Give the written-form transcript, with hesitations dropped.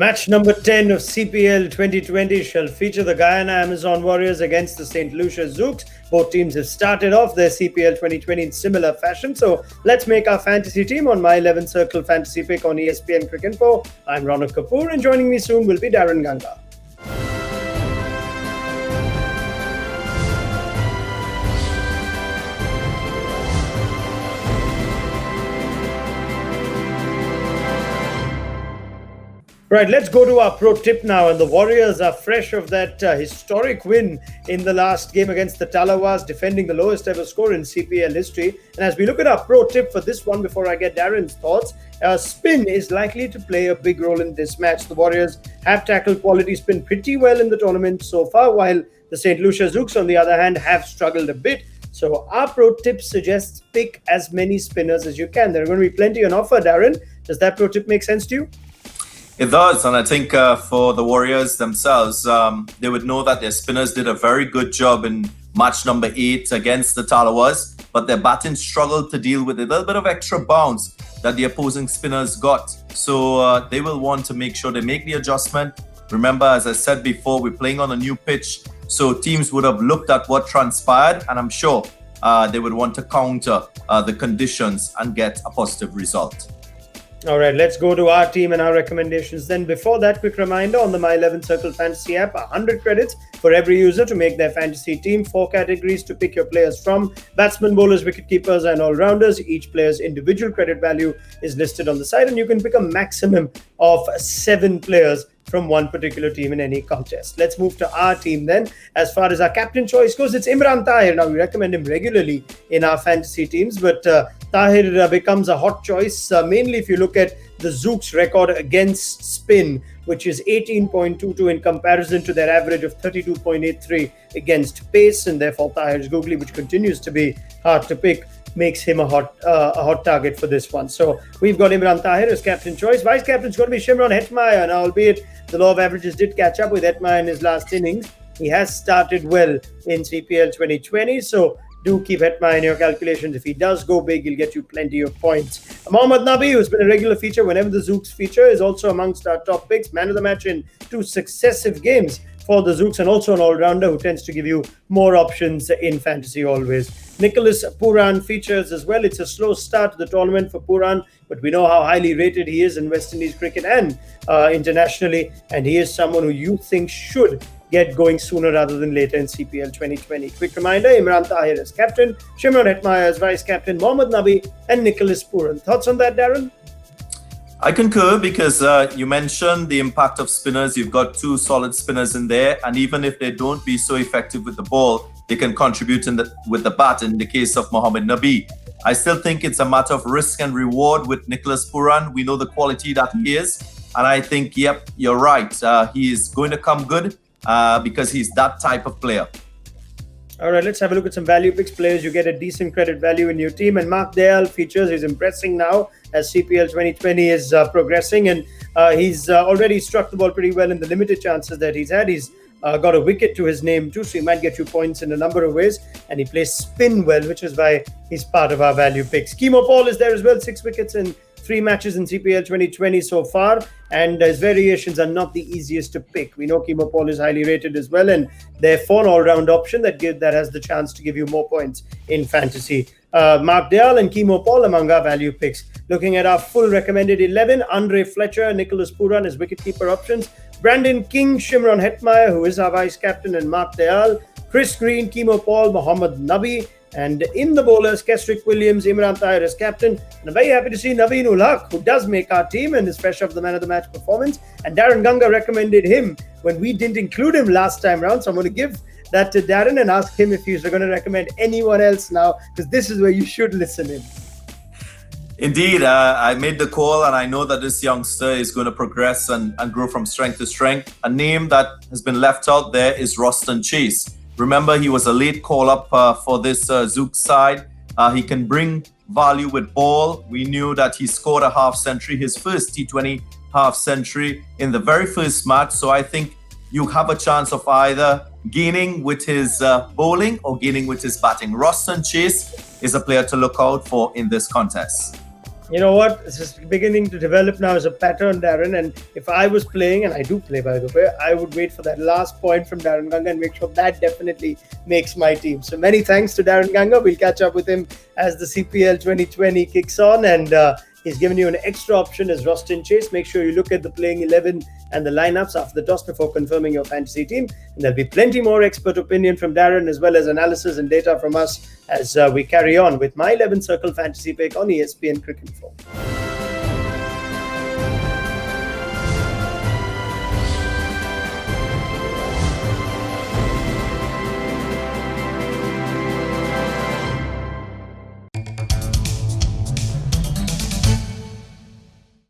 Match number 10 of CPL 2020 shall feature the Guyana Amazon Warriors against the St. Lucia Zooks. Both teams have started off their CPL 2020 in similar fashion. So let's make our fantasy team on my 11 Circle Fantasy Pick on ESPN Cricket Info. I'm Ronak Kapoor, and joining me soon will be Darren Ganga. Right, let's go to our pro tip now. And the Warriors are fresh of that historic win in the last game against the Talawas, defending the lowest ever score in CPL history. And as we look at our pro tip for this one, before I get Darren's thoughts, spin is likely to play a big role in this match. The Warriors have tackled quality spin pretty well in the tournament so far, while the St. Lucia Zooks, on the other hand, have struggled a bit. So our pro tip suggests pick as many spinners as you can. There are going to be plenty on offer, Darren. Does that pro tip make sense to you? It does, and I think for the Warriors themselves, they would know that their spinners did a very good job in match number 8 against the Talawas, but their batting struggled to deal with a little bit of extra bounce that the opposing spinners got. So they will want to make sure they make the adjustment. Remember, as I said before, we're playing on a new pitch, so teams would have looked at what transpired, and I'm sure they would want to counter the conditions and get a positive result. All right, let's go to our team and our recommendations. Then before that, quick reminder on the My 11 Circle Fantasy app, 100 credits for every user to make their fantasy team. 4 categories to pick your players from: batsmen, bowlers, wicket keepers, and all-rounders. Each player's individual credit value is listed on the side, and you can pick a maximum of 7 players from one particular team in any contest. Let's move to our team then. As far as our captain choice goes, it's Imran Tahir. Now, we recommend him regularly in our fantasy teams, but Tahir becomes a hot choice, mainly if you look at the Zooks record against spin, which is 18.22 in comparison to their average of 32.83 against pace, and therefore Tahir's googly, which continues to be hard to pick, makes him a hot target for this one. So we've got Imran Tahir as captain choice. Vice captain's going to be Shimron Hetmyer. Now, albeit the law of averages did catch up with Hetmyer in his last innings, he has started well in CPL 2020. So do keep Hetmyer in your calculations. If he does go big, he'll get you plenty of points. Mohammad Nabi, who's been a regular feature whenever the Zooks feature, is also amongst our top picks. Man of the match in 2 successive games for the Zooks, and also an all-rounder who tends to give you more options in fantasy always. Nicholas Pooran features as well. It's a slow start to the tournament for Pooran, but we know how highly rated he is in West Indies cricket and internationally, and he is someone who you think should get going sooner rather than later in CPL 2020. Quick reminder, Imran Tahir as captain, Shimron Hetmyer as vice-captain, Mohammad Nabi and Nicholas Pooran. Thoughts on that, Darren? I concur, because you mentioned the impact of spinners. You've got 2 solid spinners in there, and even if they don't be so effective with the ball, they can contribute with the bat in the case of Mohammad Nabi. I still think it's a matter of risk and reward with Nicholas Pooran. We know the quality that he is, and I think, yep, you're right. He is going to come good because he's that type of player. All right, let's have a look at some value picks. Players you get a decent credit value in your team. And Mark Dayal features. He's impressing now as CPL 2020 is progressing. And he's already struck the ball pretty well in the limited chances that he's had. He's got a wicket to his name too, so he might get you points in a number of ways. And he plays spin well, which is why he's part of our value picks. Keemo Paul is there as well. 6 wickets in 3 matches in CPL 2020 so far, and his variations are not the easiest to pick. We know Keemo Paul is highly rated as well, and therefore an all-round option that has the chance to give you more points in fantasy. Mark Dayal and Keemo Paul among our value picks. Looking at our full recommended 11, Andre Fletcher, Nicholas Pooran as wicketkeeper options, Brandon King, Shimron Hetmyer, who is our vice-captain, and Mark Dayal, Chris Green, Keemo Paul, Mohammad Nabi, and in the bowlers, Kesrick Williams, Imran Tahir as captain. And I'm very happy to see Naveen ul Haq, who does make our team and is fresh off the man of the match performance. And Darren Ganga recommended him when we didn't include him last time round. So I'm going to give that to Darren and ask him if he's going to recommend anyone else now, because this is where you should listen in. Indeed, I made the call, and I know that this youngster is going to progress and grow from strength to strength. A name that has been left out there is Roston Chase. Remember, he was a late call-up for this Zook side. He can bring value with ball. We knew that he scored a half-century, his first T20 half-century in the very first match. So I think you have a chance of either gaining with his bowling or gaining with his batting. Roston Chase is a player to look out for in this contest. You know what? This is beginning to develop now as a pattern, Darren. And if I was playing, and I do play by the way, I would wait for that last point from Darren Ganga and make sure that definitely makes my team. So many thanks to Darren Ganga. We'll catch up with him as the CPL 2020 kicks on. And he's given you an extra option as Rostin Chase. Make sure you look at the playing 11 and the lineups after the toss before confirming your fantasy team. And there'll be plenty more expert opinion from Darren as well as analysis and data from us as we carry on with My 11 Circle Fantasy Pick on ESPN Cricket Info.